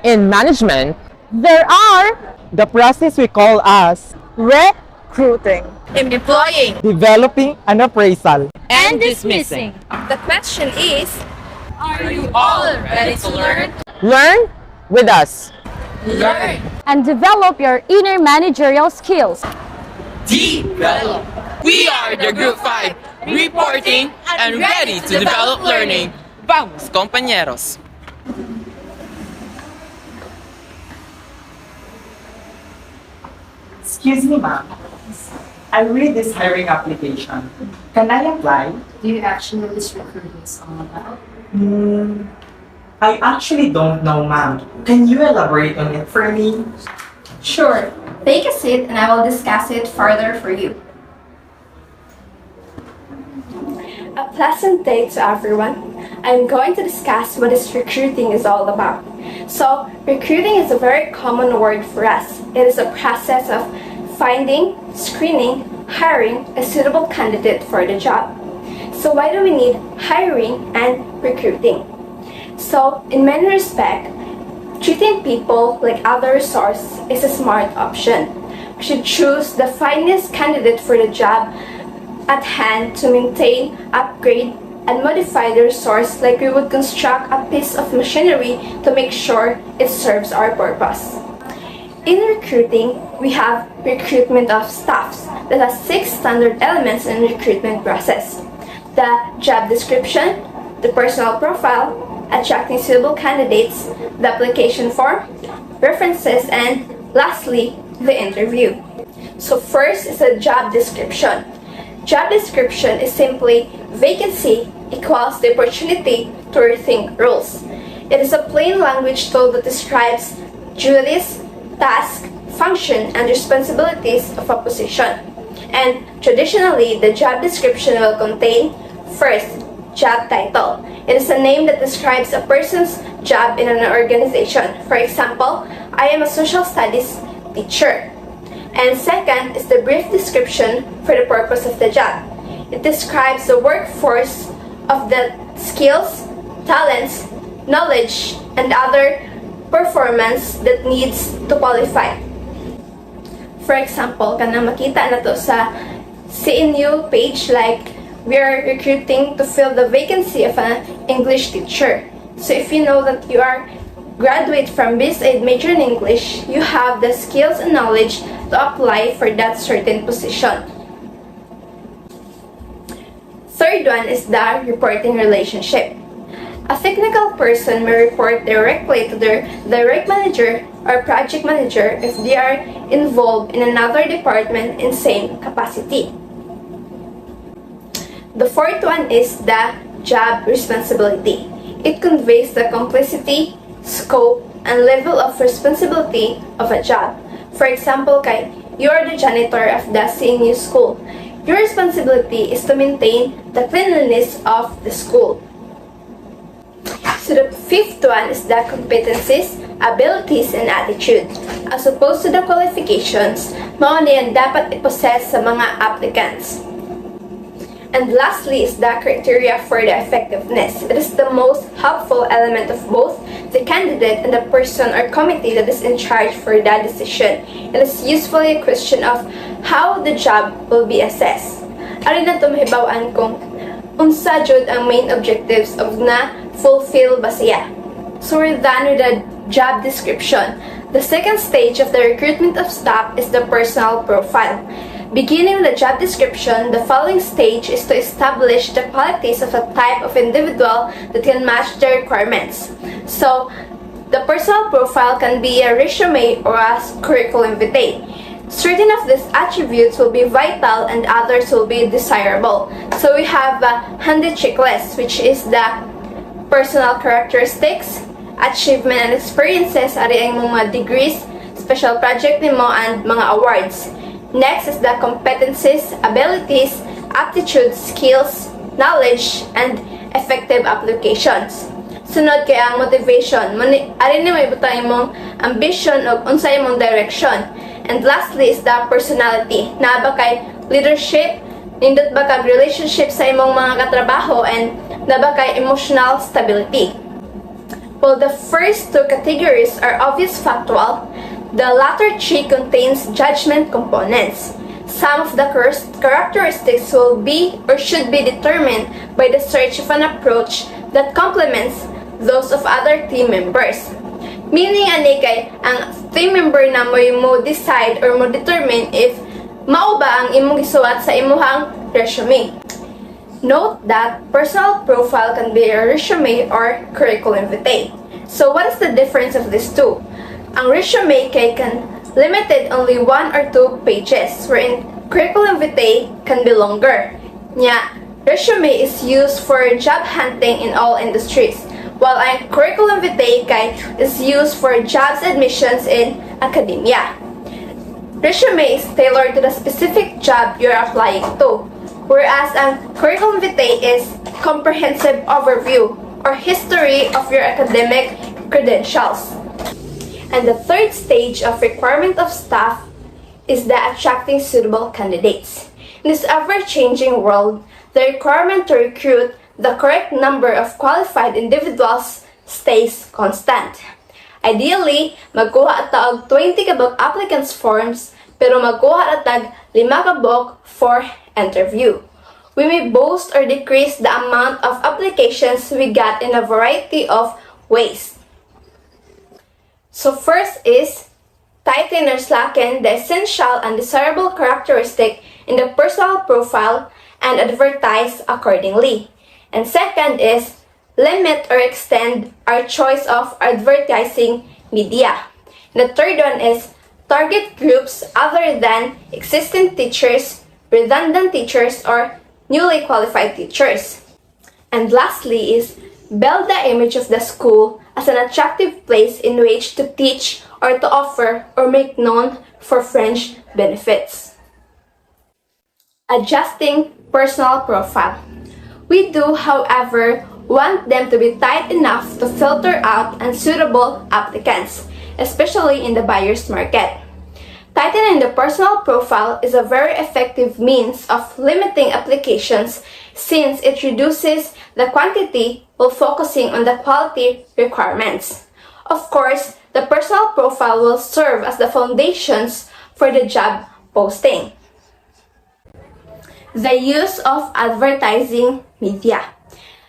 In management, there are the process we call as recruiting, employing, developing an appraisal, and dismissing. The question is, are you all ready to learn? Learn with us. Learn. And develop your inner managerial skills. Develop. We are the Group 5, reporting and ready to develop learning. Vamos, compañeros! Excuse me, ma'am. I read this hiring application. Can I apply? Do you actually know this recruiting is all about? I actually don't know, ma'am. Can you elaborate on it for me? Sure. Take a seat and I will discuss it further for you. A pleasant day to everyone. I'm going to discuss what this recruiting is all about. So, recruiting is a very common word for us. It is a process of finding, screening, hiring a suitable candidate for the job. So why do we need hiring and recruiting? So, in many respects, treating people like other resource is a smart option. We should choose the finest candidate for the job at hand to maintain, upgrade, and modify the resource like we would construct a piece of machinery to make sure it serves our purpose. In recruiting, we have recruitment of staffs that has 6 standard elements in the recruitment process. The job description, the personal profile, attracting suitable candidates, the application form, references, and lastly, the interview. So first is the job description. Job description is simply vacancy equals the opportunity to rethink roles. It is a plain language tool that describes duties, tasks, function, and responsibilities of a position. And traditionally, the job description will contain, first, job title. It is a name that describes a person's job in an organization. For example, I am a social studies teacher. And second is the brief description for the purpose of the job. It describes the workforce of the skills, talents, knowledge, and other performance that needs to qualify. For example, kanang makita na to sa CNU page, like we are recruiting to fill the vacancy of an English teacher. So if you know that you are graduate from BSA major in English, you have the skills and knowledge to apply for that certain position. Third one is the reporting relationship. A technical person may report directly to their direct manager or project manager if they are involved in another department in same capacity. The fourth one is the job responsibility. It conveys the complexity, scope, and level of responsibility of a job. For example, you are the janitor of the CNU school. Your responsibility is to maintain the cleanliness of the school. So the fifth one is the competencies, abilities, and attitude. As opposed to the qualifications, mao na yan dapat i-possess sa mga applicants. And lastly is the criteria for the effectiveness. It is the most helpful element of both the candidate and the person or committee that is in charge for that decision. It is usually a question of how the job will be assessed. Ari na ito mahibawaan kung unsa jud ang main objectives of na fulfill ba siya. So we're done with the job description. The second stage of the recruitment of staff is the personal profile. Beginning with the job description, the following stage is to establish the qualities of a type of individual that can match the requirements. So, the personal profile can be a resume or a curriculum vitae. Certain of these attributes will be vital and others will be desirable. So we have a handy checklist, which is the personal characteristics, achievement and experiences, ari ang mga degrees, special project nimo, and mga awards. Next is the competencies, abilities, aptitudes, skills, knowledge, and effective applications. Sunod kay ang motivation. Ari ni may butang imong ambition o unsay imong direction. And lastly is the personality. Na ba kay leadership, nindot ba kag relationship sa imong mga katrabaho, and na ba kay emotional stability. While the first two categories are obvious factual, the latter three contains judgment components. Some of the characteristics will be or should be determined by the search of an approach that complements those of other team members. Meaning ani kay ang team member na mo decide or mo determine if mao ba ang imong gisuwat sa imuhang resume. Note that personal profile can be a resume or curriculum vitae. So what is the difference of these two? Ang resume kay can limited only 1 or 2 pages, wherein curriculum vitae can be longer. Nya, resume is used for job hunting in all industries, while ang curriculum vitae kay is used for jobs admissions in academia. Resume is tailored to the specific job you're applying to, whereas ang curriculum vitae is comprehensive overview or history of your academic credentials. And the third stage of requirement of staff is the attracting suitable candidates. In this ever-changing world, the requirement to recruit the correct number of qualified individuals stays constant. Ideally, magkuha ta og 20 kabog applicants forms, pero magkuha tag 5 kabog for interview. We may boost or decrease the amount of applications we get in a variety of ways. So first is tighten or slacken the essential and desirable characteristic in the personal profile and advertise accordingly. And second is limit or extend our choice of advertising media. And the third one is target groups other than existing teachers, redundant teachers, or newly qualified teachers. And lastly is build the image of the school as an attractive place in which to teach or to offer or make known for fringe benefits. Adjusting personal profile. We do, however, want them to be tight enough to filter out unsuitable applicants, especially in the buyer's market. Tightening the personal profile is a very effective means of limiting applications since it reduces the quantity while focusing on the quality requirements. Of course, the personal profile will serve as the foundations for the job posting. The use of advertising media.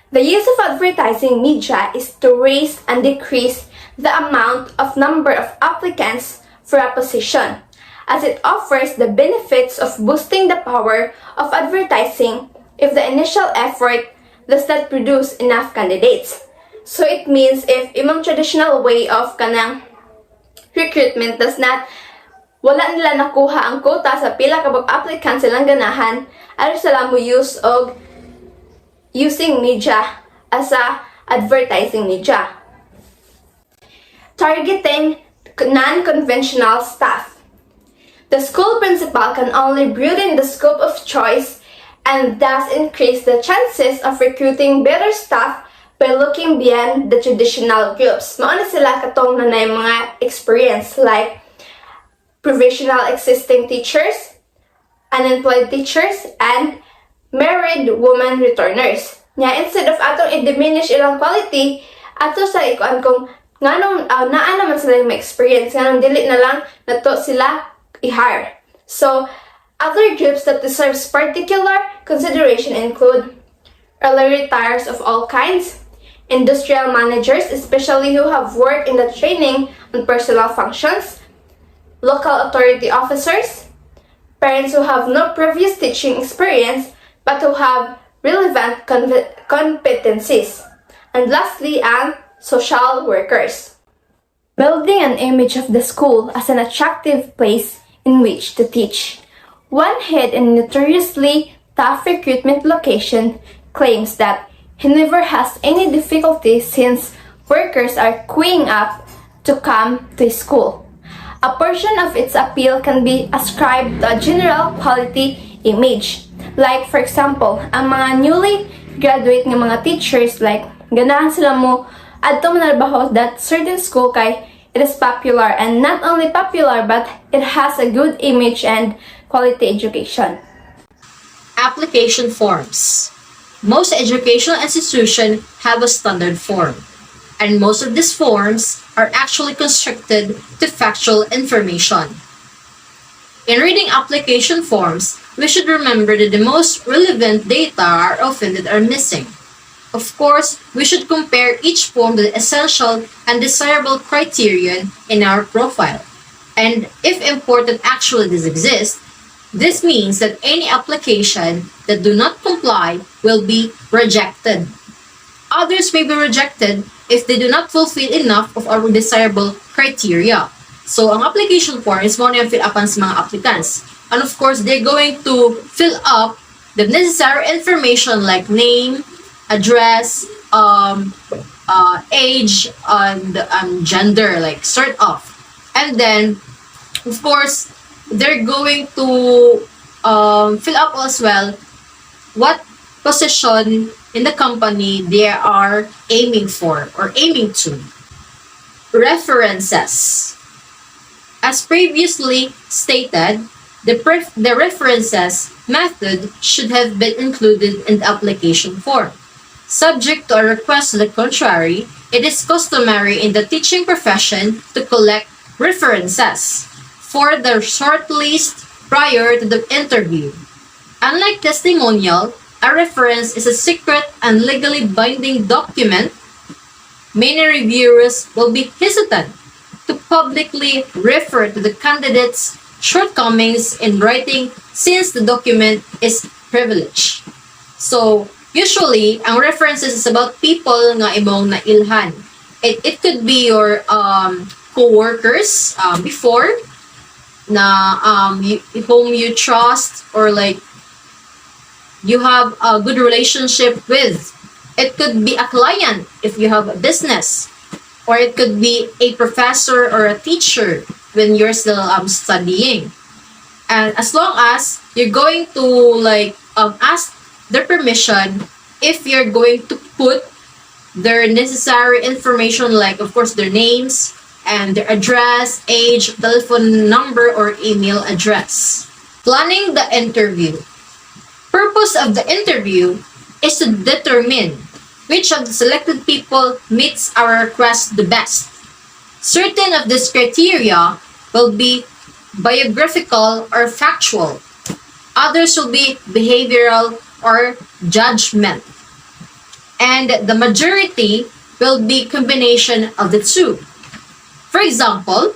The use of advertising media is to raise and decrease the amount of number of applicants for a position, as it offers the benefits of boosting the power of advertising if the initial effort does not produce enough candidates. So it means if imong traditional way of kanang recruitment does not, wala nila nakuha ang quota sa pila kabag applicants silang ganahan, ano sila mo use og using media as a advertising media. Targeting non-conventional staff. The school principal can only broaden the scope of choice and thus increase the chances of recruiting better staff by looking beyond the traditional groups. Mauna sila katong na mga experience like provisional existing teachers, unemployed teachers, and married woman returners. Nya, instead of atong i-diminish ilang quality, ato sa ikuan kung nganong naa naman sila yung experience, nganong dili na lang nato sila i-hire. So, other groups that deserves particular consideration include early retires of all kinds, industrial managers, especially who have worked in the training on personal functions, local authority officers, parents who have no previous teaching experience but who have relevant competencies, and lastly, social workers. Building an image of the school as an attractive place in which to teach. One head in a notoriously tough recruitment location claims that he never has any difficulty since workers are queuing up to come to his school. A portion of its appeal can be ascribed to a general quality image. Like, for example, ang mga newly graduate ng mga teachers, like, ganahan sila mo adto manarbaho that certain school kay it is popular, and not only popular but it has a good image and quality education. Application forms. Most educational institutions have a standard form. and most of these forms are actually constructed to factual information. In reading application forms, we should remember that the most relevant data are often that are missing. Of course, we should compare each form to the essential and desirable criterion in our profile. And if important actually does exist, this means that any application that do not comply will be rejected. Others may be rejected if they do not fulfill enough of our desirable criteria. So, ang application form is mo na yung fill upan sa mga applicants. And of course, they're going to fill up the necessary information like name, address, age, and gender, like sort of. And then, of course, they're going to fill up as well what position in the company they are aiming for or aiming to. References. As previously stated, the references method should have been included in the application form. Subject to a request to the contrary, it is customary in the teaching profession to collect references for the shortlist prior to the interview. Unlike testimonial, a reference is a secret and legally binding document. Many reviewers will be hesitant to publicly refer to the candidate's shortcomings in writing since the document is privileged. So, usually, ang references is about people nga imong nailhan. It could be your co-workers before na whom you trust or like you have a good relationship with. It could be a client if you have a business. Or it could be a professor or a teacher when you're still studying. And as long as you're going to like ask their permission if you're going to put their necessary information like of course their names and their address, age, telephone number, or email address. Planning the interview. Purpose of the interview is to determine which of the selected people meets our request the best. Certain of these criteria will be biographical or factual. Others will be behavioral or judgment. And the majority will be combination of the two. For example,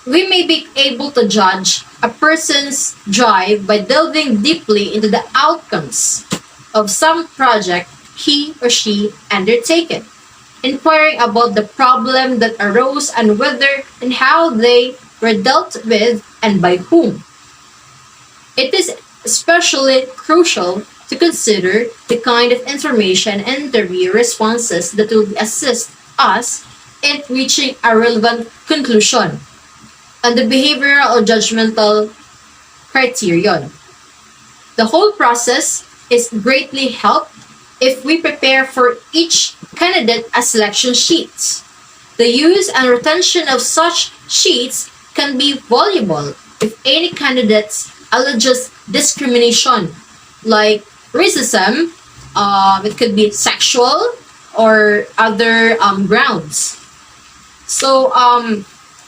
we may be able to judge a person's drive by delving deeply into the outcomes of some project he or she undertaken, inquiring about the problem that arose and whether and how they were dealt with and by whom. It is especially crucial to consider the kind of information and interview responses that will assist us in reaching a relevant conclusion and the behavioral or judgmental criterion. The whole process is greatly helped if we prepare for each candidate a selection sheet. The use and retention of such sheets can be valuable if any candidates alleges discrimination, like racism, it could be sexual or other grounds. So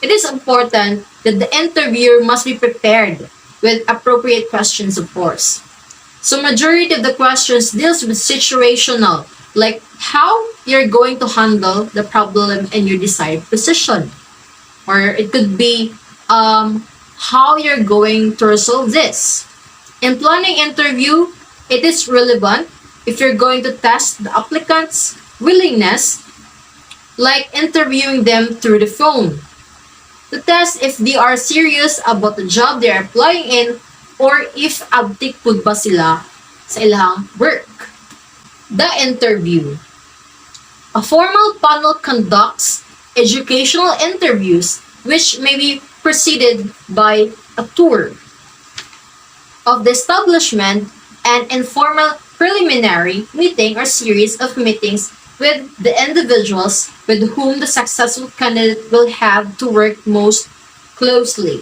it is important that the interviewer must be prepared with appropriate questions, of course. So majority of the questions deals with situational, like how you're going to handle the problem in your desired position. Or it could be how you're going to resolve this. In planning interview, it is relevant if you're going to test the applicant's willingness, like interviewing them through the phone, to test if they are serious about the job they are applying in or if abtik pud ba sila sa ilang work. The interview. A formal panel conducts educational interviews which may be preceded by a tour of the establishment and informal preliminary meeting or series of meetings with the individuals with whom the successful candidate will have to work most closely,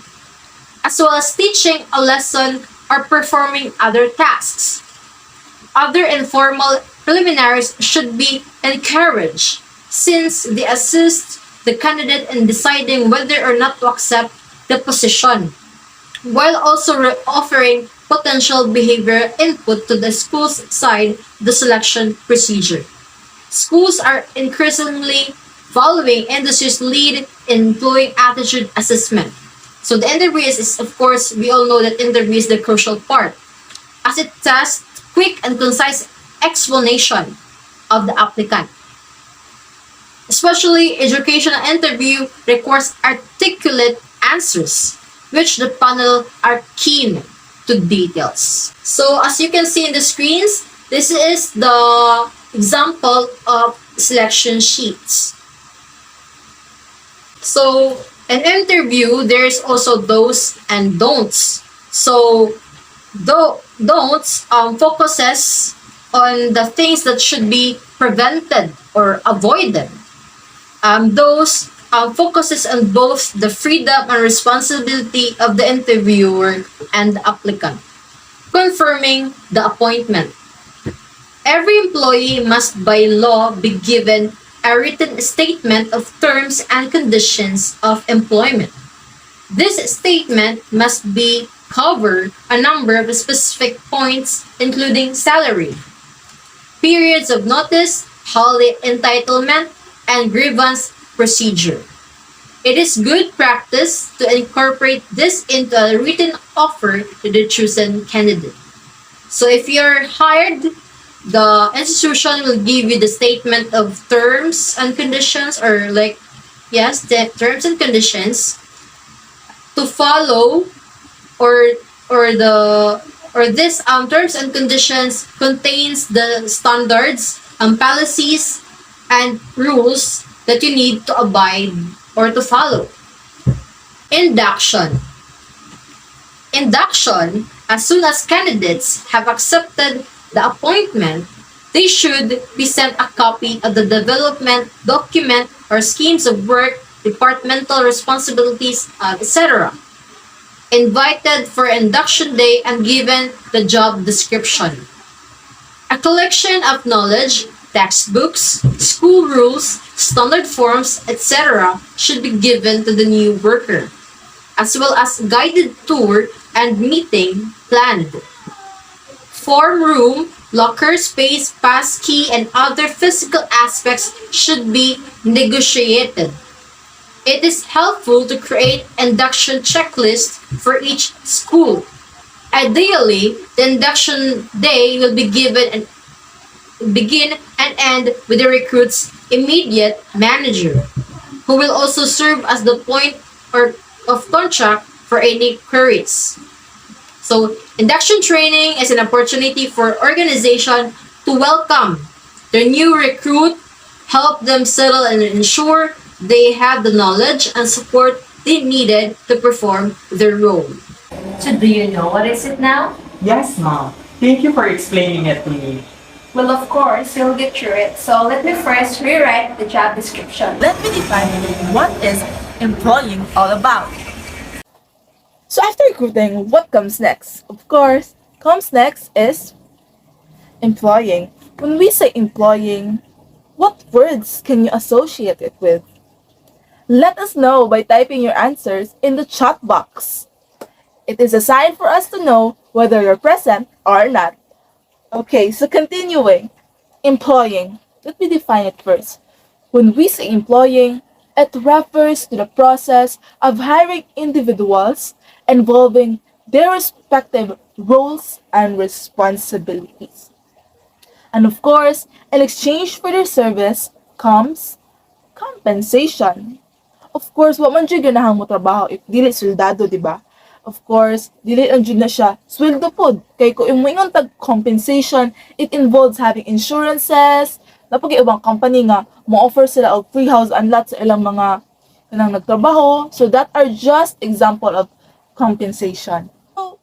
as well as teaching a lesson or performing other tasks. Other informal preliminaries should be encouraged, since they assist the candidate in deciding whether or not to accept the position, while also offering potential behavioral input to the school's side the selection procedure. Schools are increasingly following industry's lead in employee attitude assessment. So the interview is, of course, we all know that interview is the crucial part, as it tests quick and concise explanation of the applicant. Especially educational interview requires articulate answers, which the panel are keen to details. So as you can see in the screens, this is the example of selection sheets. So an interview, there's also do's and don'ts. So don'ts focuses on the things that should be prevented or avoided. Those focuses on both the freedom and responsibility of the interviewer and the applicant. Confirming the appointment. Every employee must by law be given a written statement of terms and conditions of employment. This statement must be cover a number of specific points including salary, periods of notice, holiday entitlement, and grievance procedure. It is good practice to incorporate this into a written offer to the chosen candidate. So if you're hired, the institution will give you the statement of terms and conditions, or like, yes, the terms and conditions to follow, or this terms and conditions contains the standards, policies, and rules that you need to abide or to follow. Induction. Induction, as soon as candidates have accepted the appointment, they should be sent a copy of the development document or schemes of work, departmental responsibilities, etc. Invited for induction day and given the job description. A collection of knowledge, textbooks, school rules, standard forms, etc. should be given to the new worker, as well as guided tour and meeting planned. Form room, locker space, pass key, and other physical aspects should be negotiated. It is helpful to create induction checklist for each school. Ideally, the induction day will be begin and end with the recruit's immediate manager, who will also serve as the point of contact for any queries. So, induction training is an opportunity for organization to welcome the new recruit, help them settle and ensure they have the knowledge and support they needed to perform their role. So do you know what is it now? Yes, ma'am. Thank you for explaining it to me. Well, of course, you'll get through it. So let me first rewrite the job description. Let me define what is employing all about. So after recruiting, what comes next? Of course, comes next is employing. When we say employing, what words can you associate it with? Let us know by typing your answers in the chat box. It is a sign for us to know whether you're present or not. Okay, so continuing. Employing. Let me define it first. When we say employing, it refers to the process of hiring individuals involving their respective roles and responsibilities. And of course, in exchange for their service comes compensation. Of course, wa man jud ganahang mo trabaho if dili soldado, di ba? Of course, dili lang jud na siya sweldo pod. Kay kung moingon tag compensation, it involves having insurances, napag ibang company nga mo offer sila og free house and lot sa ilang mga kanang nagtrabaho. So that are just example of compensation. So,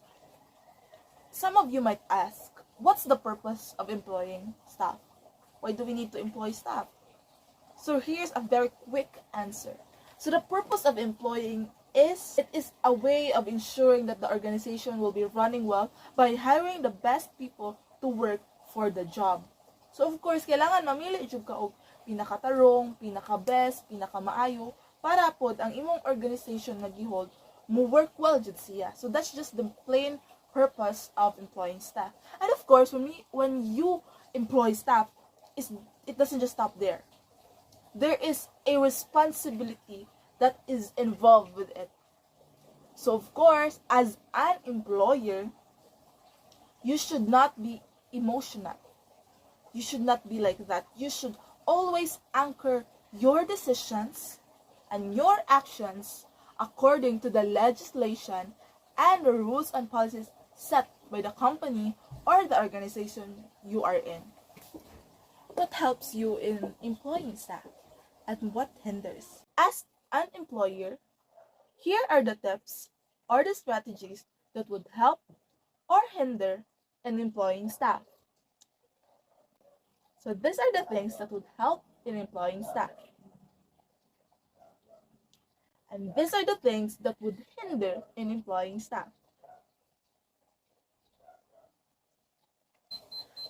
some of you might ask, what's the purpose of employing staff? Why do we need to employ staff? So here's a very quick answer. So the purpose of employing is, it is a way of ensuring that the organization will be running well by hiring the best people to work for the job. So of course, kailangan mamili jud ka og pinakatarong, pinaka-best, pinakamaayo, para pod ang imong organization nga gihold mo work well jud siya. So that's just the plain purpose of employing staff. And of course, when you employ staff, it doesn't just stop there. There is a responsibility that is involved with it. So of course, as an employer, you should not be emotional. You should not be like that. You should always anchor your decisions and your actions according to the legislation and the rules and policies set by the company or the organization you are in. What helps you in employing staff and what hinders? As an employer, here are the tips or the strategies that would help or hinder in employing staff. So these are the things that would help in employing staff. And these are the things that would hinder in employing staff.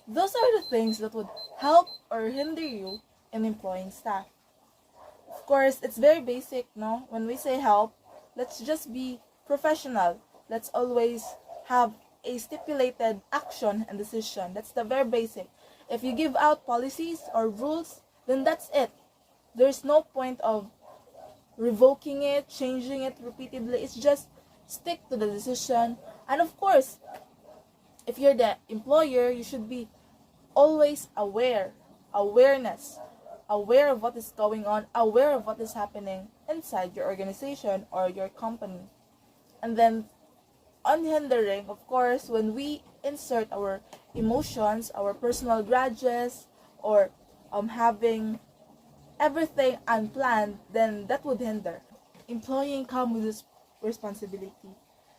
Those are the things that would help or hinder you in employing staff. Of course, it's very basic, no? When we say help, let's just be professional. Let's always have a stipulated action and decision. That's the very basic. If you give out policies or rules, then that's it. There's no point of revoking it, changing it repeatedly. It's just stick to the decision. And of course, if you're the employer, you should be always aware of what is going on, aware of what is happening inside your organization or your company. And then unhindering, of course, when we insert our emotions, our personal grudges, or having everything unplanned, then that would hinder. Employing comes with this responsibility.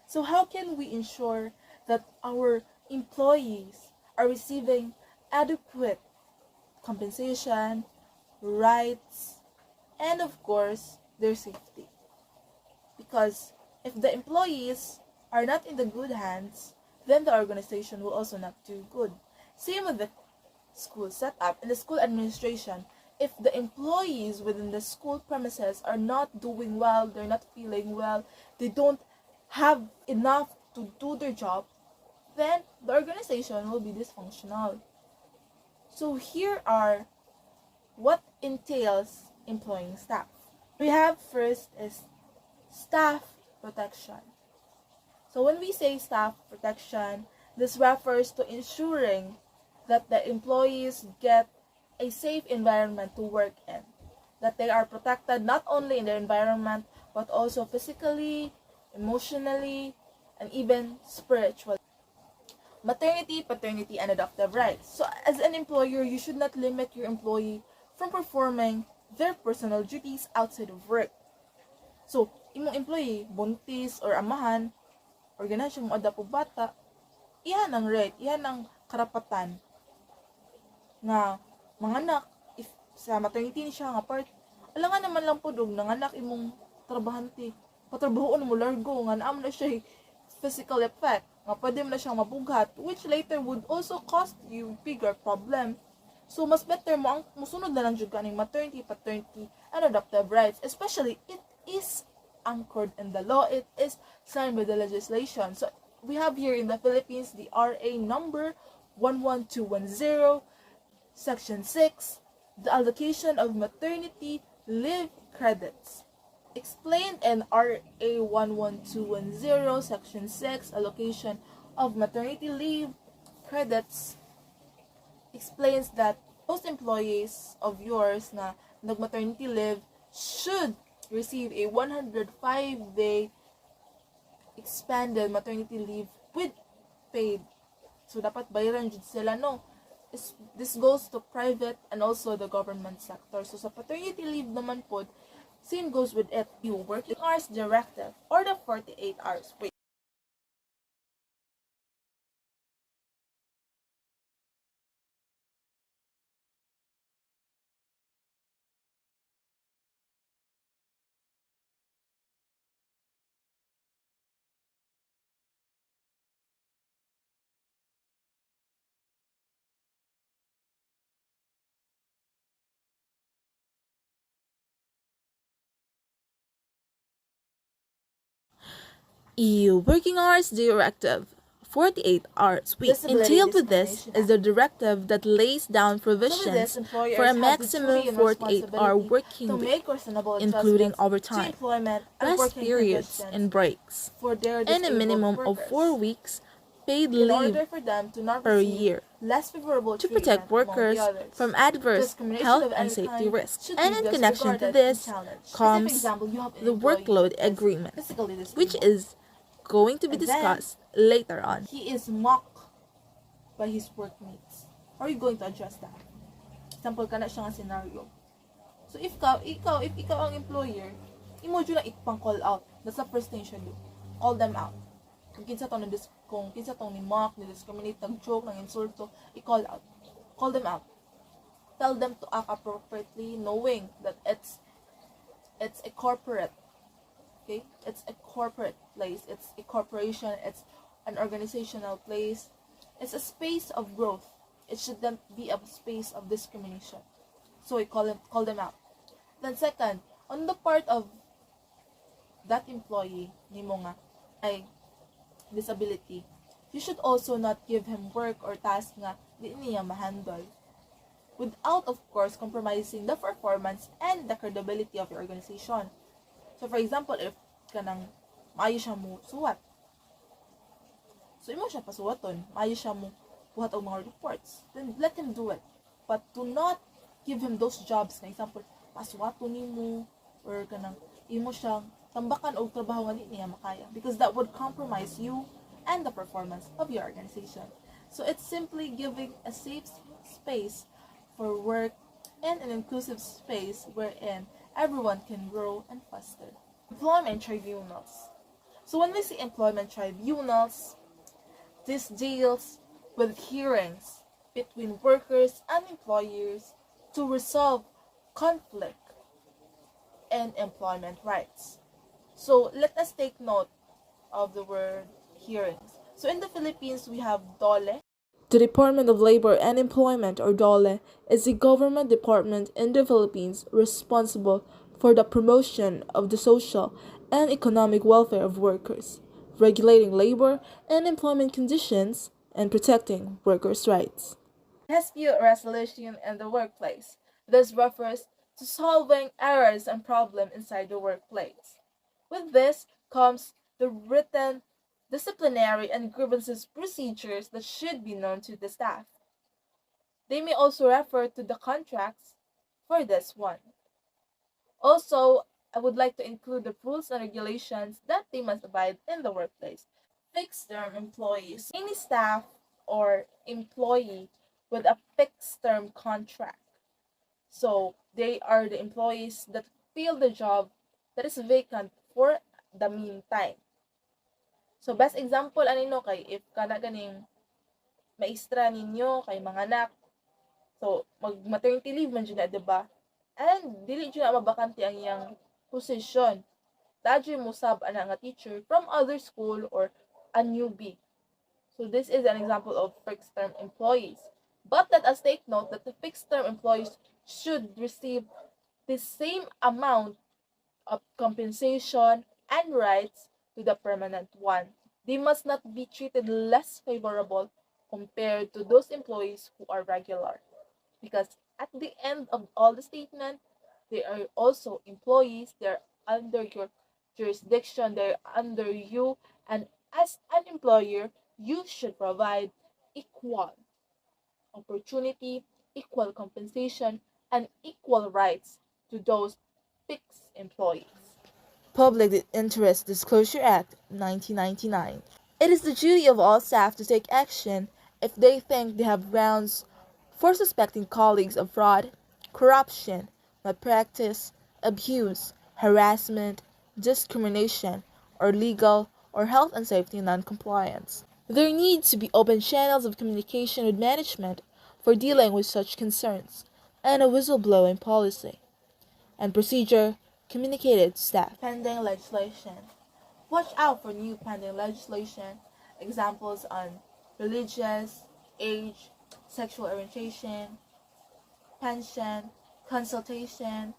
So how can we ensure that our employees are receiving adequate compensation, rights, and of course, their safety? Because if the employees are not in the good hands, then the organization will also not do good. Same with the school setup and the school administration. If the employees within the school premises are not doing well, they're not feeling well, they don't have enough to do their job, then the organization will be dysfunctional. So here are what entails employing staff. We have first is staff protection. So when we say staff protection, this refers to ensuring that the employees get a safe environment to work in, that they are protected not only in their environment but also physically, emotionally, and even spiritually. Maternity, paternity, and adoptive rights. So as an employer, you should not limit your employee from performing their personal duties outside of work. So, imong employee, buntis or amahan, or ganahan siyang mo-adopt og bata, iyan ang right, iyan ang karapatan na manganak. If sa maternity ni siya nga part, alangan naman lang po dog nanganak imong trabahante, patrabahoon mo largo nga naam na siya physical effect nga pwede mo na siyang mabughat, which later would also cost you bigger problem. So mas better mo ang musunod na lang jud kaning maternity, paternity, and adoptive rights, especially it is anchored in the law, it is signed by the legislation. So we have here in the Philippines the RA number 11210, section 6, the allocation of maternity leave credits. Explained in RA 11210, section 6, allocation of maternity leave credits, explains that most employees of yours na nag-maternity leave should receive a 105-day expanded maternity leave with paid. So, dapat bayaran jud sila, no? This goes to private and also the government sector. So, sa paternity leave naman po, same goes with it. You working hours directive or the 48 hours. Wait. EU Working Hours Directive 48 hours week. Disability Entailed with this Discrimination is the directive that lays down provisions employers for a have the maximum duty and 48-hour responsibility working to week, make reasonable including adjustments to overtime, employment and rest working periods conditions and breaks, for their and a disabled minimum of workers 4 weeks paid in leave order for them to not per receive year less favorable to treatment protect among workers the others. from adverse Discrimination health of and any safety kind risks. should And be in connection to disregarded this and challenged. As comes if example, you have an the employee workload who is agreement, physically which disabled. is going to be And then, discussed later on. he is mocked by his workmates. How are you going to address that? Example, kana siya nga scenario. So if ikaw ang employer, imo dyan na ipang call out. That's the first thing you should do. Call them out. Kung kinsa tong ni mock, ni discriminate, nag joke, nang insulto, i-call out. Call them out. Tell them to act appropriately, knowing that it's a corporate. Okay? It's a corporate place. It's a corporation. It's an organizational place. It's a space of growth. It shouldn't be a space of discrimination. So we call them out. Then second, on the part of that employee, nimo nga, ay disability, you should also not give him work or task nga di niya ma-handle, without of course compromising the performance and the credibility of your organization. So for example, if kanang maayo siya mo suwat, so imo siya pasuwaton, maayo siya mo buhat og mga reports, then let him do it. But do not give him those jobs na example, pasuwaton nimo or kanang imo siyang tambakan og trabaho nga di niya makaya, because that would compromise you and the performance of your organization. So it's simply giving a safe space for work and an inclusive space wherein everyone can grow and foster. Employment tribunals. So when we say employment tribunals, this deals with hearings between workers and employers to resolve conflict and employment rights. So let us take note of the word hearings. So in the Philippines, we have DOLE. The Department of Labor and Employment, or DOLE, is a government department in the Philippines responsible for the promotion of the social and economic welfare of workers, regulating labor and employment conditions, and protecting workers' rights. Dispute resolution in the workplace. This refers to solving errors and problems inside the workplace. With this comes the written disciplinary and grievances procedures that should be known to the staff. They may also refer to the contracts for this one. Also, I would like to include the rules and regulations that they must abide in the workplace. Fixed term employees. Any staff or employee with a fixed term contract. So they are the employees that fill the job that is vacant for the meantime. So best example anino kay if kana ganing maestra ninyo kay mga anak. So mag maternity leave man jud na, di ba? And dili jud na mabakante ang iyang position. Dadyo mo sab ana nga teacher from other school or a newbie. So this is an example of fixed term employees. But let us take note that the fixed term employees should receive the same amount of compensation and rights to the permanent one. They must not be treated less favorable compared to those employees who are regular. Because at the end of all the statement, they are also employees, they're under your jurisdiction, they're under you, and as an employer, you should provide equal opportunity, equal compensation, and equal rights to those fixed employees. Public Interest Disclosure Act 1999. It is the duty of all staff to take action if they think they have grounds for suspecting colleagues of fraud, corruption, malpractice, abuse, harassment, discrimination, or legal or health and safety non-compliance. There need to be open channels of communication with management for dealing with such concerns, and a whistleblowing policy and procedure communicated to staff. Pending legislation. Watch out for new pending legislation. Examples on religious, age, sexual orientation, pension, consultation,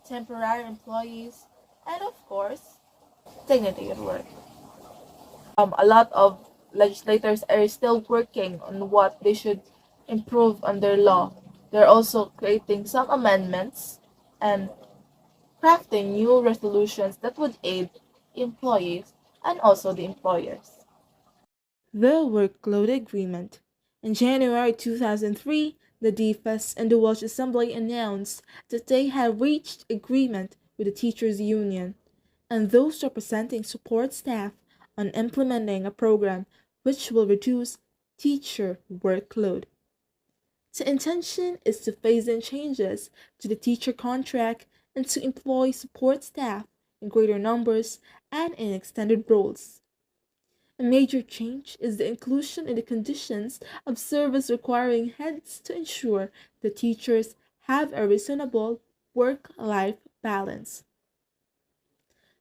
temporary employees, and of course, dignity at work. A lot of legislators are still working on what they should improve on their law. They're also creating some amendments and crafting new resolutions that would aid employees and also the employers. The Workload Agreement. In January 2003, the DFAS and the Welsh Assembly announced that they had reached agreement with the teachers' union and those representing support staff on implementing a program which will reduce teacher workload. The intention is to phase in changes to the teacher contract and to employ support staff in greater numbers and in extended roles. A major change is the inclusion in the conditions of service requiring heads to ensure that teachers have a reasonable work-life balance.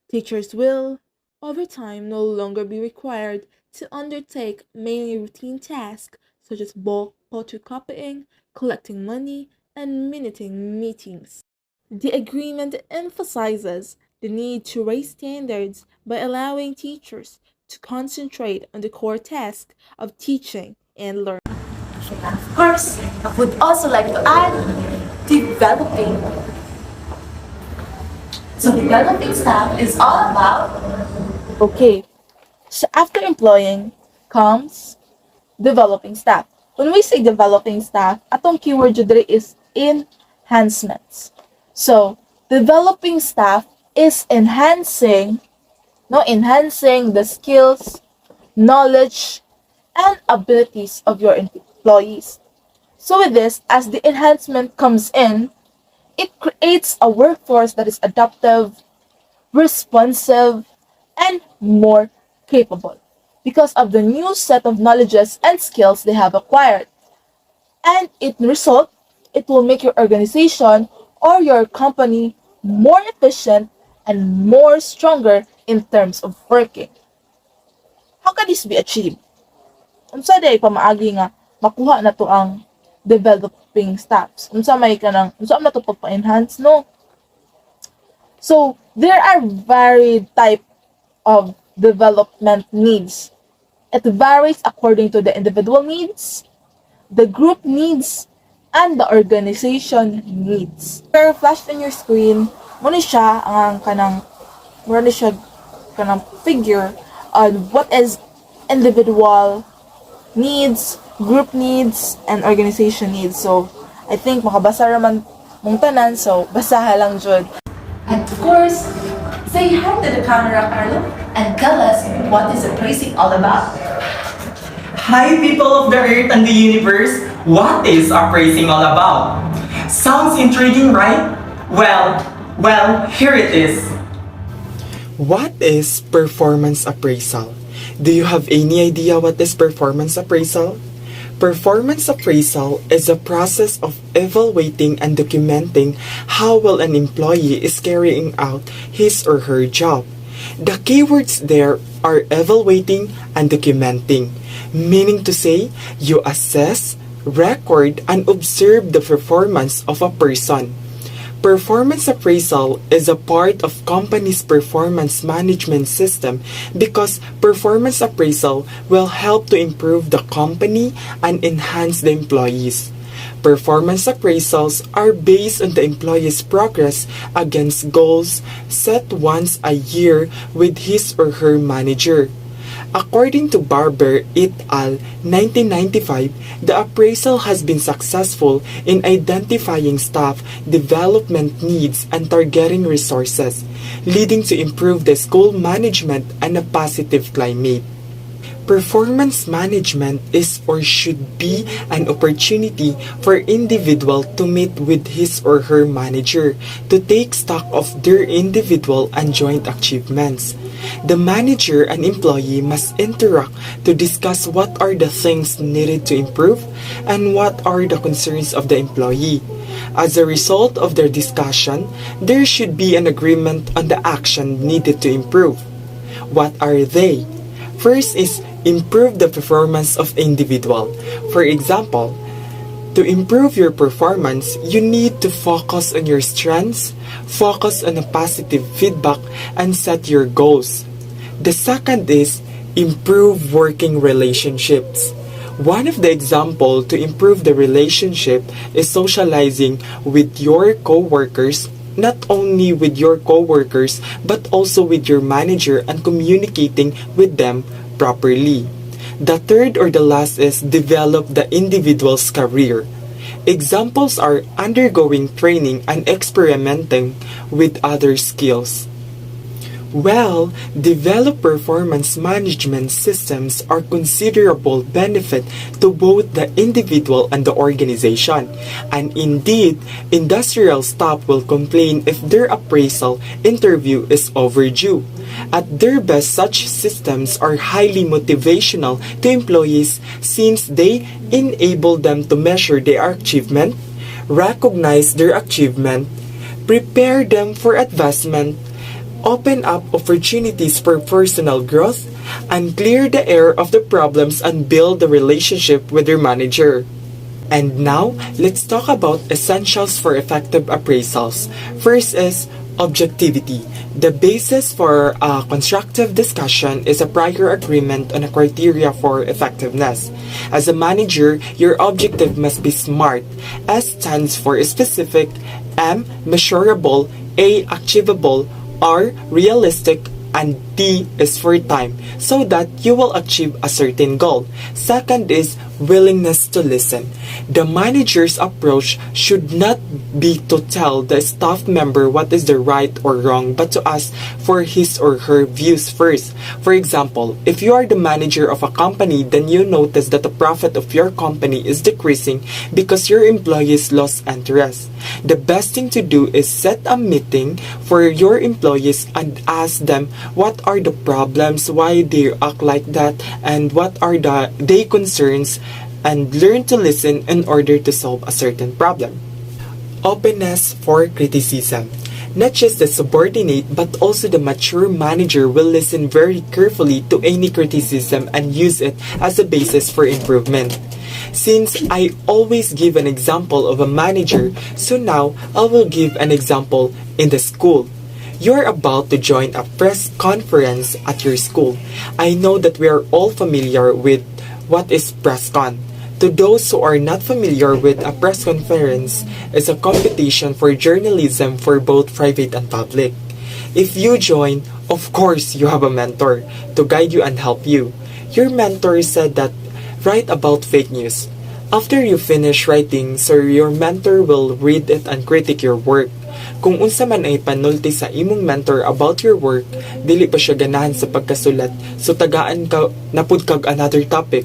Teachers will, over time, no longer be required to undertake mainly routine tasks such as bulk photocopying, collecting money, and minuting meetings. The agreement emphasizes the need to raise standards by allowing teachers to concentrate on the core task of teaching and learning. Of course, I would also like to add developing. So developing staff is all about. Okay, so after employing comes developing staff. When we say developing staff, atong keyword dyan diri is enhancements. So, developing staff is enhancing the skills, knowledge, and abilities of your employees. So with this, as the enhancement comes in, it creates a workforce that is adaptive, responsive, and more capable because of the new set of knowledges and skills they have acquired. And in result, it will make your organization or your company more efficient and more stronger in terms of working. How can this be achieved? Unsa day pamaagi nga makuha na to ang developing staffs? Unsa na to pagpa-enhance, no? So, there are varied type of development needs. It varies according to the individual needs, the group needs, and the organization needs. Pero flashed on your screen, muna siya kanang figure on what is individual needs, group needs, and organization needs. So, I think makabasa raman mong tanan, so basaha lang jud. And of course, say hi to the camera, Carlo, and tell us what is appraising all about. Hi, people of the earth and the universe! What is appraising all about? Sounds intriguing, right? Well, here it is. What is performance appraisal? Do you have any idea what is performance appraisal? Performance appraisal is a process of evaluating and documenting how well an employee is carrying out his or her job. The keywords there are evaluating and documenting, meaning to say you assess, record, and observe the performance of a person. Performance appraisal is a part of company's performance management system because performance appraisal will help to improve the company and enhance the employees. Performance appraisals are based on the employee's progress against goals set once a year with his or her manager. According to Barber et al. 1995, the appraisal has been successful in identifying staff development needs and targeting resources, leading to improved school management and a positive climate. Performance management is or should be an opportunity for individual to meet with his or her manager to take stock of their individual and joint achievements. The manager and employee must interact to discuss what are the things needed to improve and what are the concerns of the employee. As a result of their discussion, there should be an agreement on the action needed to improve. What are they? First is improve the performance of individual. For example, to improve your performance, you need to focus on your strengths, focus on a positive feedback, and set your goals. The second is Improve working relationships. One of the example to improve the relationship is socializing with your coworkers, not only with your coworkers but also with your manager and communicating with them properly. The third or the last is develop the individual's career. Examples are undergoing training and experimenting with other skills. Well, develop performance management systems are considerable benefit to both the individual and the organization. And indeed, industrial staff will complain if their appraisal interview is overdue. At their best, such systems are highly motivational to employees since they enable them to measure their achievement, recognize their achievement, prepare them for advancement, open up opportunities for personal growth, and clear the air of the problems and build the relationship with your manager. And now, let's talk about essentials for effective appraisals. First is objectivity. The basis for a constructive discussion is a prior agreement on a criteria for effectiveness. As a manager, your objective must be SMART. S stands for specific, M measurable, A achievable, R realistic, and T is for time, so that you will achieve a certain goal. Second is willingness to listen. The manager's approach should not be to tell the staff member what is the right or wrong, but to ask for his or her views first. For example, if you are the manager of a company, then you notice that the profit of your company is decreasing because your employees lost interest. The best thing to do is set a meeting for your employees and ask them what are the problems, why they act like that, and what are their concerns, and learn to listen in order to solve a certain problem. Openness for criticism. Not just the subordinate but also the mature manager will listen very carefully to any criticism and use it as a basis for improvement. Since I always give an example of a manager, so now I will give an example in the school. You're about to join a press conference at your school. I know that we are all familiar with what is press con. To those who are not familiar with a press conference, is a competition for journalism for both private and public. If you join, of course you have a mentor to guide you and help you. Your mentor said that write about fake news. After you finish writing, so your mentor will read it and critique your work. Kung unsa man ay panulti sa imong mentor about your work, dili pa siya ganahan sa pagkasulat, so tagaan ka napud kag another topic.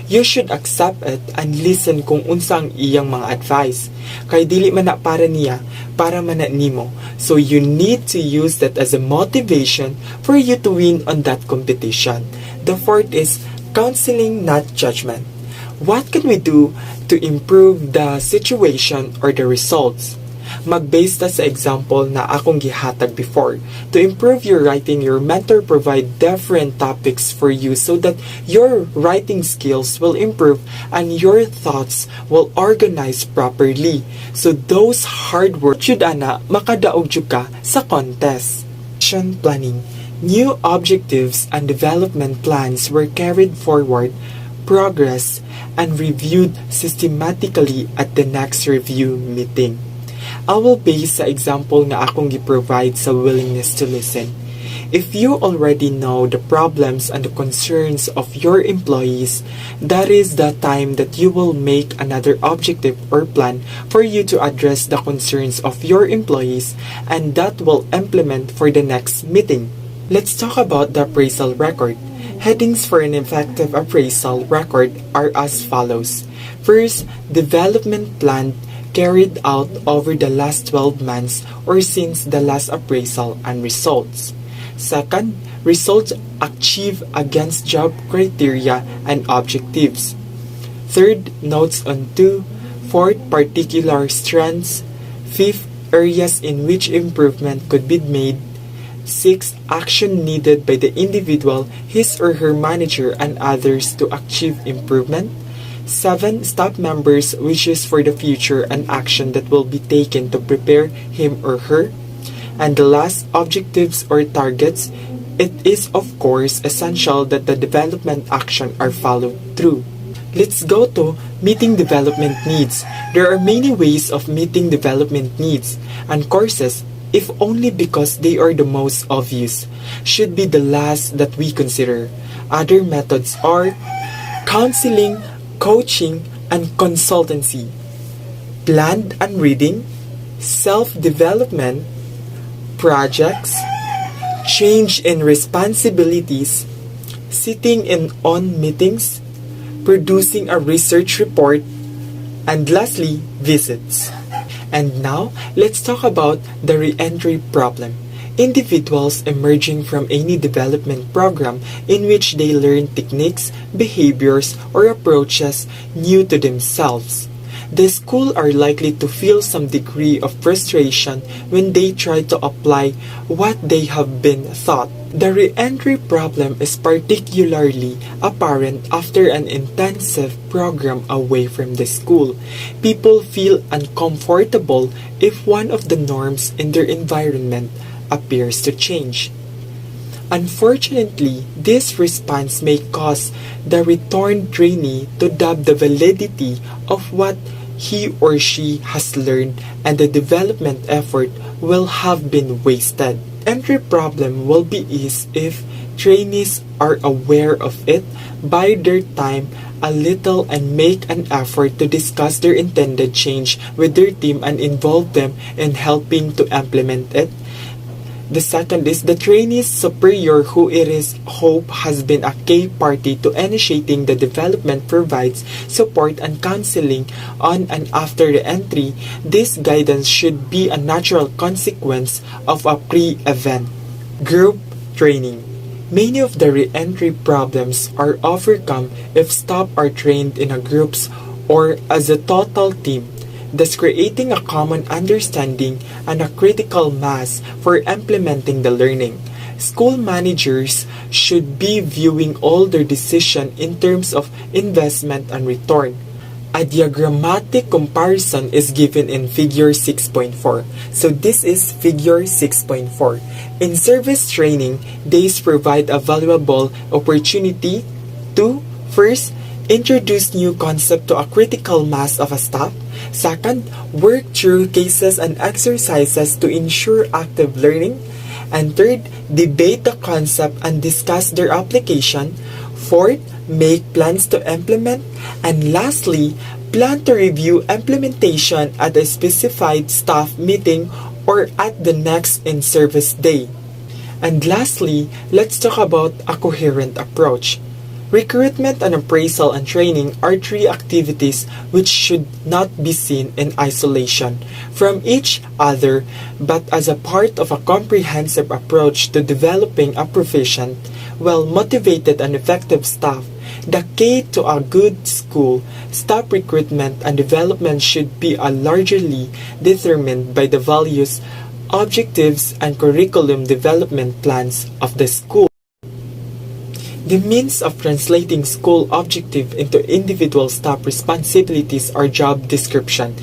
You should accept it and listen kung unsa ang iyang mga advice. Kay dili man na para niya, para man na nimo. So you need to use that as a motivation for you to win on that competition. The fourth is counseling, not judgment. What can we do to improve the situation or the results? Mag-base ta sa example na akong gihatag before. To improve your writing, your mentor provide different topics for you so that your writing skills will improve and your thoughts will organize properly. So those hard work should makadaog jud ka sa contest. Action planning. New objectives and development plans were carried forward, progressed, and reviewed systematically at the next review meeting. I will base sa example na akong gi-provide sa willingness to listen. If you already know the problems and the concerns of your employees, that is the time that you will make another objective or plan for you to address the concerns of your employees, and that will implement for the next meeting. Let's talk about the appraisal record. Headings for an effective appraisal record are as follows. First, development plan carried out over the last 12 months or since the last appraisal and results. Second, results achieved against job criteria and objectives. Third, notes on two. Fourth, particular strengths. Fifth, areas in which improvement could be made. Sixth, action needed by the individual, his or her manager, and others to achieve improvement. 7. Staff members' wishes for the future and action that will be taken to prepare him or her. And the last, objectives or targets it is of course essential that the development action are followed through. Let's go to meeting development needs. There are many ways of meeting development needs, and courses, if only because they are the most obvious, should be the last that we consider. Other methods are counseling, coaching, and consultancy, planned and reading, self-development, projects, change in responsibilities, sitting in on meetings, producing a research report, and lastly, visits. And now, let's talk about the re-entry problem. Individuals emerging from any development program in which they learn techniques, behaviors, or approaches new to themselves. The school are likely to feel some degree of frustration when they try to apply what they have been taught. The re-entry problem is particularly apparent after an intensive program away from the school. People feel uncomfortable if one of the norms in their environment appears to change. Unfortunately, this response may cause the returned trainee to doubt the validity of what he or she has learned, and the development effort will have been wasted. Entry problem will be eased if trainees are aware of it, bide their time a little, and make an effort to discuss their intended change with their team and involve them in helping to implement it. The second is the trainee's superior, who it is hope has been a key party to initiating the development, provides support and counseling on and after the entry. This guidance should be a natural consequence of a pre-event. Group training. Many of the re-entry problems are overcome if staff are trained in a groups or as a total team, thus creating a common understanding and a critical mass for implementing the learning. School managers should be viewing all their decisions in terms of investment and return. A diagrammatic comparison is given in figure 6.4. So this is figure 6.4. In service training, these provide a valuable opportunity to first, introduce new concept to a critical mass of a staff. Second, work through cases and exercises to ensure active learning. And third, debate the concept and discuss their application. Fourth, make plans to implement. And lastly, plan to review implementation at a specified staff meeting or at the next in-service day. And lastly, let's talk about a coherent approach. Recruitment and appraisal and training are three activities which should not be seen in isolation from each other, but as a part of a comprehensive approach to developing a proficient, well-motivated and effective staff. The key to a good school, staff recruitment and development should be largely determined by the values, objectives, and curriculum development plans of the school. The means of translating school objective into individual staff responsibilities are job description,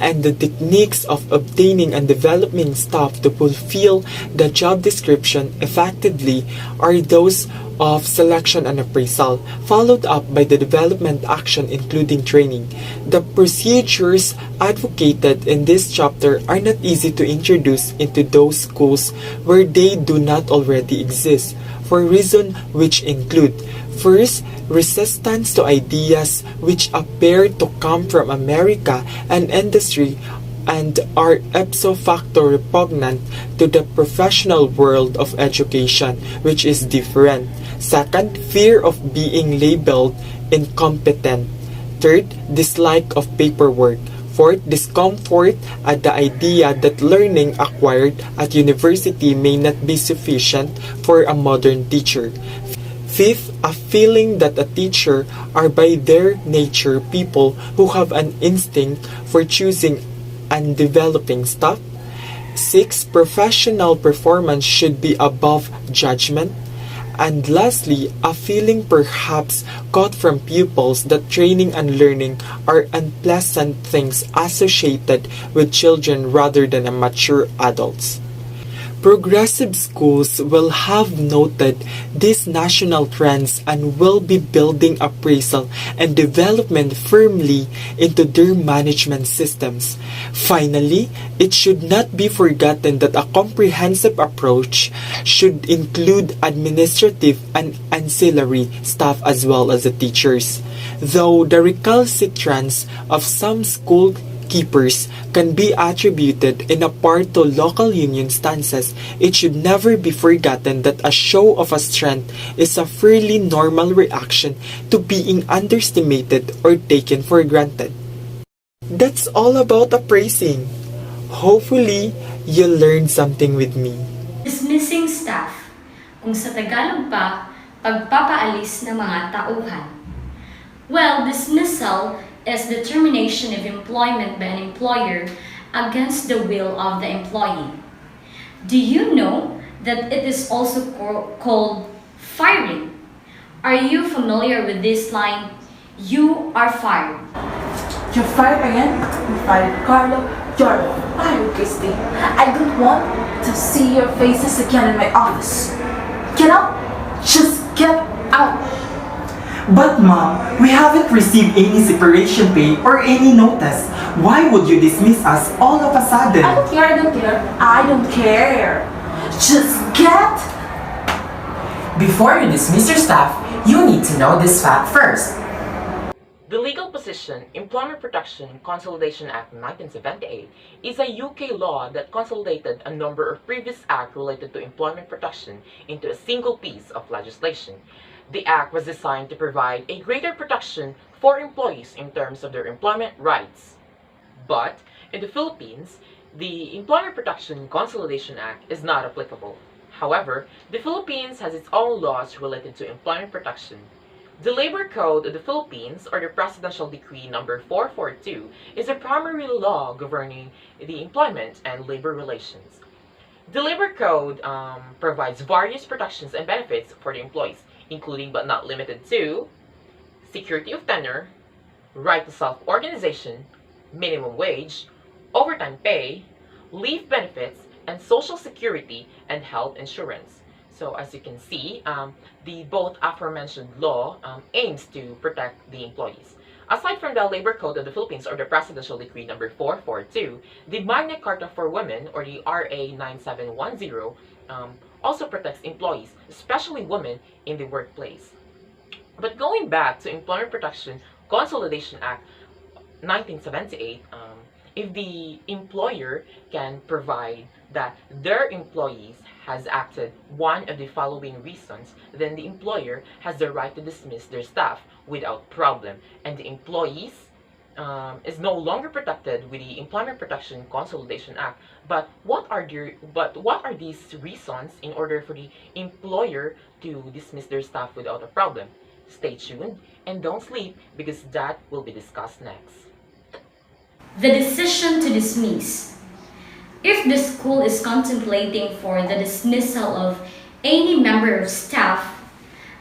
and the techniques of obtaining and developing staff to fulfill the job description effectively are those of selection and appraisal, followed up by the development action including training. The procedures advocated in this chapter are not easy to introduce into those schools where they do not already exist, for reasons which include: first, resistance to ideas which appear to come from America and industry and are ipso facto repugnant to the professional world of education, which is different. Second, fear of being labeled incompetent. Third, dislike of paperwork. Fourth, discomfort at the idea that learning acquired at university may not be sufficient for a modern teacher. Fifth, a feeling that a teacher are by their nature people who have an instinct for choosing and developing staff. Sixth, professional performance should be above judgment. And lastly, a feeling perhaps caught from pupils that training and learning are unpleasant things associated with children rather than mature adults. Progressive schools will have noted these national trends and will be building appraisal and development firmly into their management systems. Finally, it should not be forgotten that a comprehensive approach should include administrative and ancillary staff as well as the teachers. Though the recalcitrance of some school keepers can be attributed in a part to local union stances, it should never be forgotten that a show of a strength is a fairly normal reaction to being underestimated or taken for granted. That's all about appraising. Hopefully, you learned something with me. Dismissing staff, kung sa Tagalog pa, pagpapaalis ng mga tauhan. Well, dismissal is the termination of employment by an employer against the will of the employee. Do you know that it is also called firing? Are you familiar with this line, "You are fired"? You're fired again? You fired Carlo. You're fired, Christy. I don't want to see your faces again in my office. Get out! Just get out! But Mom, we haven't received any separation pay or any notice. Why would you dismiss us all of a sudden? I don't care, I don't care. I don't care. Just get... Before you dismiss your staff, you need to know this fact first. The legal position Employment Protection Consolidation Act 1978 is a UK law that consolidated a number of previous acts related to employment protection into a single piece of legislation. The act was designed to provide a greater protection for employees in terms of their employment rights. But in the Philippines, the Employment Protection Consolidation Act is not applicable. However, the Philippines has its own laws related to employment protection. The Labor Code of the Philippines, or the Presidential Decree number 442, is a primary law governing the employment and labor relations. The Labor Code provides various protections and benefits for the employees, including but not limited to security of tenure, right to self-organization, minimum wage, overtime pay, leave benefits, and social security and health insurance. So as you can see, the both aforementioned law aims to protect the employees. Aside from the Labor Code of the Philippines or the Presidential Decree number 442, the Magna Carta for Women or the RA 9710 also protects employees, especially women, in the workplace. But going back to Employment Protection Consolidation Act 1978, if the employer can provide that their employees has acted one of the following reasons, then the employer has the right to dismiss their staff without problem, and the employees is no longer protected with the Employment Protection Consolidation Act. But what are these reasons in order for the employer to dismiss their staff without a problem? Stay tuned and don't sleep, because that will be discussed next. The decision to dismiss. If the school is contemplating for the dismissal of any member of staff,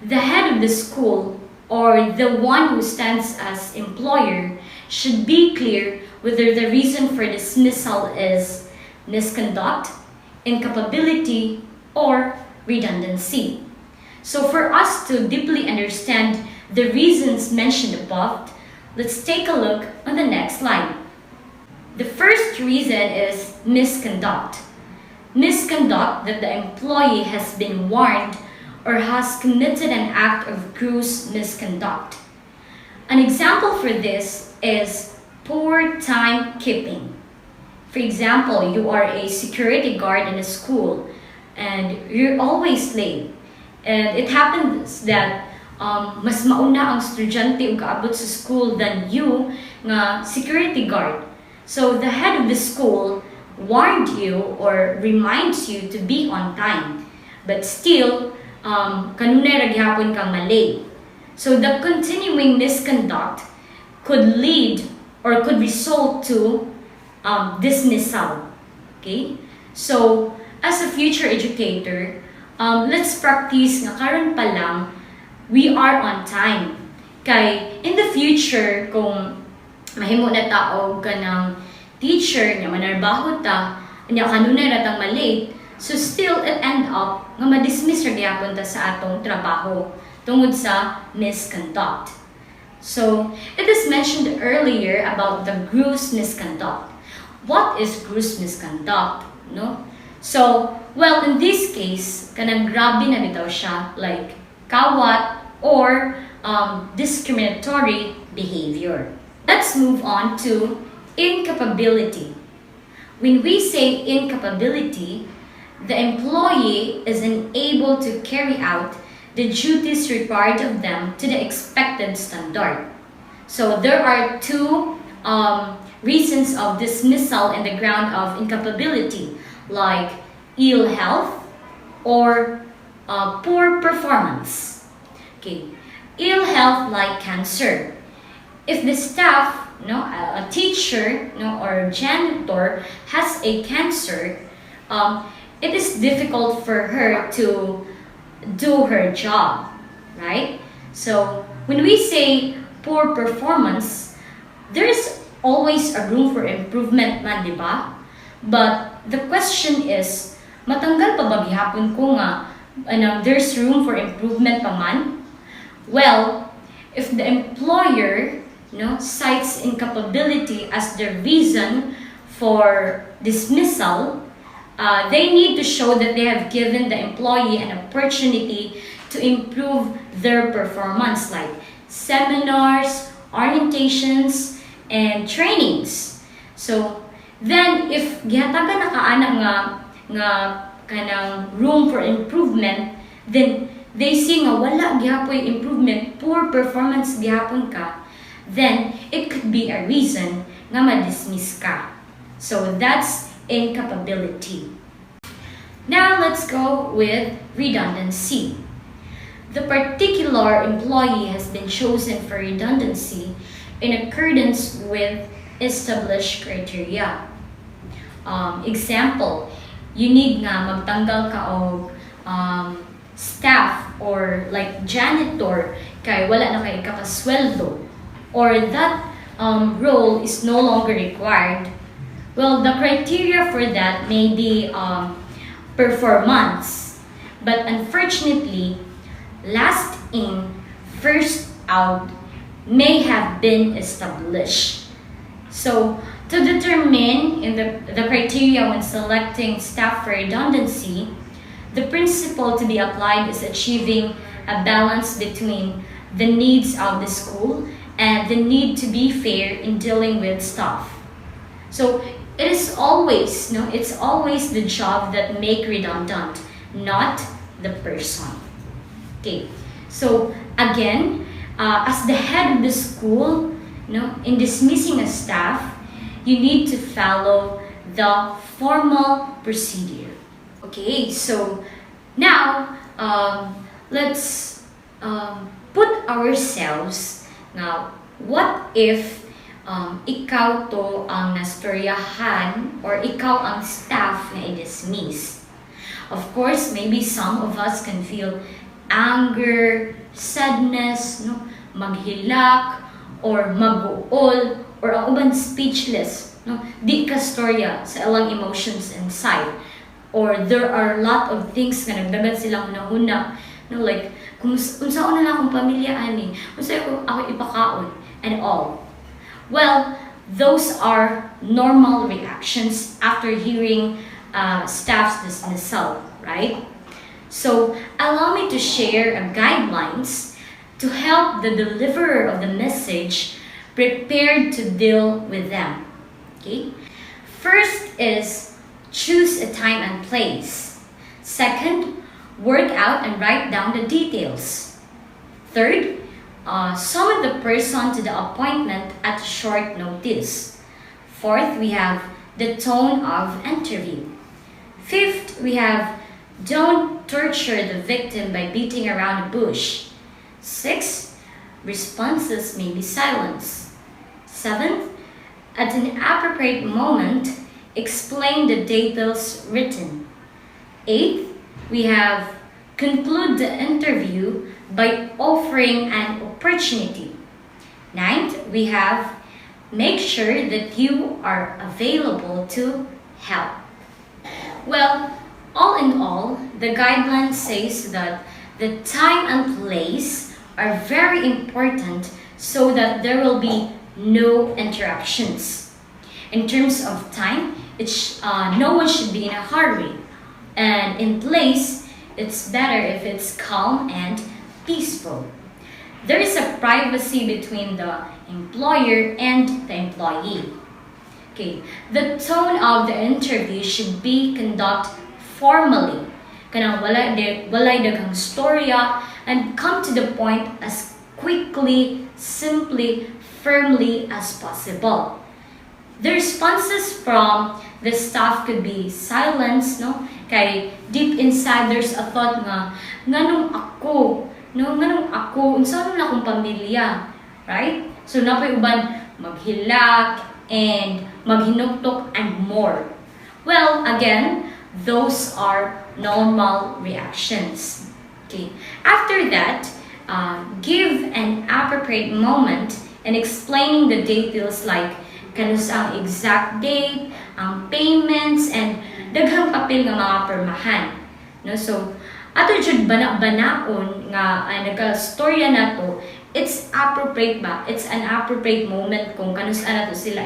the head of the school or the one who stands as employer should be clear whether the reason for dismissal is misconduct, incapability, or redundancy. So for us to deeply understand the reasons mentioned above, let's take a look on the next slide. The first reason is misconduct. Misconduct that the employee has been warned or has committed an act of gross misconduct. An example for this is poor timekeeping. For example, you are a security guard in a school and you're always late. And it happens that mas mauna ang estudyante ug kaabot sa school than you nga security guard. So the head of the school warned you or reminds you to be on time, but still, kanunay ra gyapon kang malate. So the continuing misconduct could lead or could result to dismissal. Okay? So as a future educator, let's practice nga karon pa lang we are on time. Kay in the future, kung mahimo na tao ka ng teacher nga manarbaho ta, nya kanunay ra tang malate, So still it end up nga ma-dismiss ra gyapon ta sa atong trabaho tungod sa misconduct. So it is mentioned earlier about the gross misconduct. What is gross misconduct? No? So, well, in this case, kanang grabe na bitaw siya, like kawat or discriminatory behavior. Let's move on to incapability. When we say incapability, the employee is unable to carry out the duties required of them to the expected standard. So there are two reasons of dismissal in the ground of incapability, like ill health or poor performance. Okay, ill health like cancer. If the staff, a teacher, or janitor has a cancer, it is difficult for her to do her job, right? So when we say poor performance, there's always a room for improvement man, di ba? But the question is, matanggal pa ba gihapon ko nga there's room for improvement pa man? Well, if the employer cites incapability as the reason for dismissal, they need to show that they have given the employee an opportunity to improve their performance, like seminars, orientations, and trainings. So then if gihatagan na kaana nga kanang room for improvement, then they see nga wala gihapoy improvement, poor performance gihapon ka, then it could be a reason nga ma-dismiss ka. So that's incapability. Now let's go with redundancy. The particular employee has been chosen for redundancy in accordance with established criteria. Example, you need nga magtanggal ka og staff or like janitor kay wala na kay kakasweldo, or that role is no longer required. Well, the criteria for that may be performance, but unfortunately, last in, first out may have been established. So, to determine in the criteria when selecting staff for redundancy, the principle to be applied is achieving a balance between the needs of the school and the need to be fair in dealing with staff. So it is always, it's always the job that make redundant, not the person. Okay, so again, as the head of the school, in dismissing a staff, you need to follow the formal procedure. Okay, so now let's put ourselves now. What if ikaw to ang nastoryahan or ikaw ang staff na i-dismiss? Of course, maybe some of us can feel anger, sadness, maghilak, or maguol, or ang uban speechless. Di ka storya sa ilang emotions inside. Or there are a lot of things nga nagdagan silang hunahuna. Like, kung unsaon na lang akong pamilya ani, unsa ako ipakaon, and all. Well, those are normal reactions after hearing staff's dismissal, right? So, allow me to share guidelines to help the deliverer of the message prepared to deal with them. Okay? First is choose a time and place. Second, work out and write down the details. Third, summon the person to the appointment at short notice. Fourth, we have the tone of interview. Fifth, we have don't torture the victim by beating around the bush. Sixth, responses may be silence. Seventh, at an appropriate moment, explain the details written. Eighth, we have conclude the interview by offering an opportunity. Ninth, we have make sure that you are available to help. Well, All in all, the guideline says that the time and place are very important so that there will be no interruptions. In terms of time, no one should be in a hurry. And in place, it's better if it's calm and peaceful. There is a privacy between the employer and the employee. Okay, the tone of the interview should be conducted formally. Kanang walay daghang storya, and come to the point as quickly, simply, firmly as possible. The responses from the staff could be silence, no? Kay deep inside there's a thought nga, nganong ako, no? Nganong ako, unsa na akong pamilya, right? So napay uban maghilak and maghinuktok and more. Well, again, those are normal reactions. Okay. After that, give an appropriate moment in explaining the details like kanus ang exact date, ang payments, and daghang papel nga mga permahan. No? So, ato jud bana-banaon nga nagka-storya nato, it's appropriate ba? It's an appropriate moment kung kanus ana to sila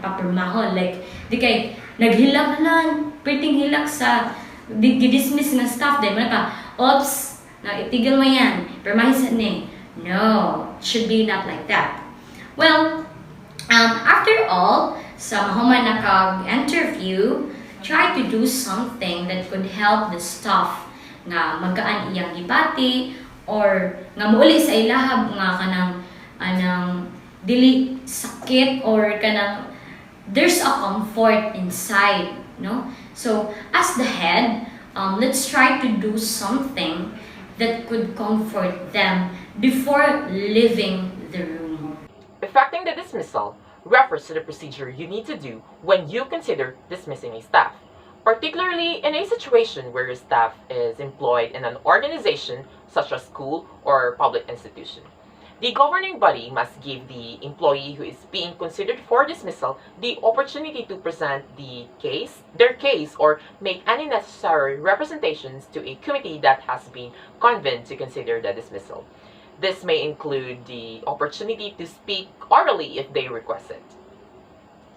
papirmahon. Like, di kay naghilak lang, pretty hilak sa dismiss ng staff din. Mana ka, oops, itigil mo yan, permahisan ni. No, it should be not like that. Well, after all, sa mahuman nakag-interview, try to do something that could help the staff nga magaan iyang gibati or nga muuli sa ilahab nga kanang dili sakit or kanang there's a comfort inside, no? So as the head, let's try to do something that could comfort them before leaving the room. Effecting the dismissal refers to the procedure you need to do when you consider dismissing a staff, particularly in a situation where your staff is employed in an organization such as school or public institution. The governing body must give the employee who is being considered for dismissal the opportunity to present their case, or make any necessary representations to a committee that has been convened to consider the dismissal. This may include the opportunity to speak orally if they request it.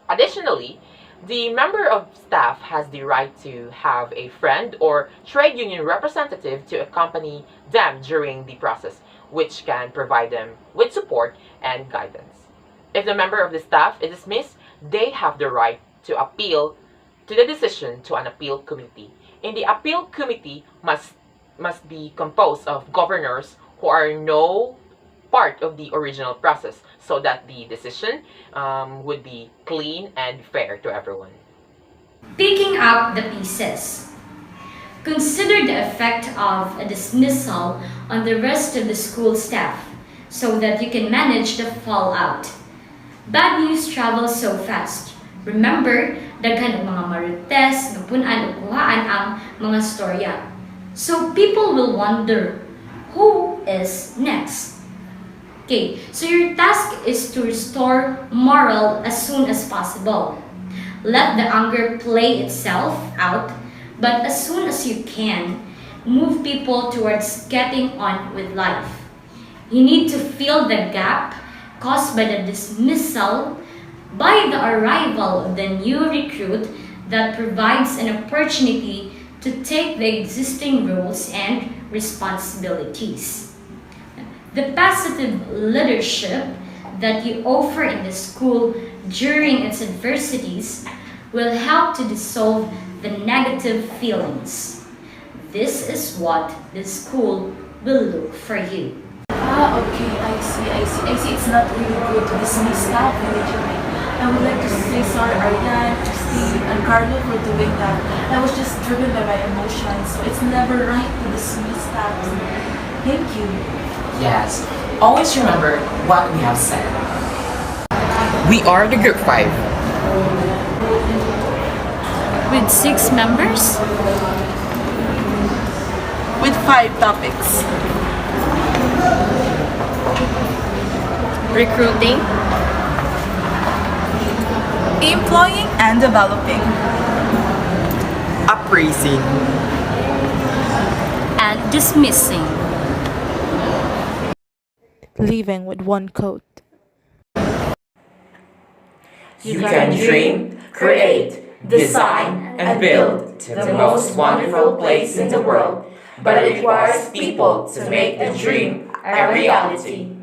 Additionally, the member of staff has the right to have a friend or trade union representative to accompany them during the process, which can provide them with support and guidance. If the member of the staff is dismissed, they have the right to appeal to the decision to an appeal committee. And the appeal committee must be composed of governors who are no part of the original process, so that the decision would be clean and fair to everyone. Picking up the pieces. Consider the effect of a dismissal on the rest of the school staff so that you can manage the fallout. Bad news travels so fast. Remember, daghan ang mga marites, napunan o kuhaan ang mga storya. So people will wonder, who is next? Okay, so your task is to restore morale as soon as possible. Let the anger play itself out, but as soon as you can, move people towards getting on with life. You need to fill the gap caused by the dismissal by the arrival of the new recruit that provides an opportunity to take the existing roles and responsibilities. The positive leadership that you offer in the school during its adversities will help to dissolve the negative feelings. This is what the school will look for you. Okay, I see. It's not really good to dismiss staff immediately. I would like to say sorry, Ariane, Christine, and Carlo for doing that. I was just driven by my emotions, so it's never right to dismiss staff. Thank you. Yes, always remember what we have said. We are the Group 5. With 6 members? With 5 topics. Recruiting, Employing and developing. appraising, and dismissing. Leaving with one coat. You can dream, create, design, and build the most wonderful place in the world, but it requires people to make the dream a reality.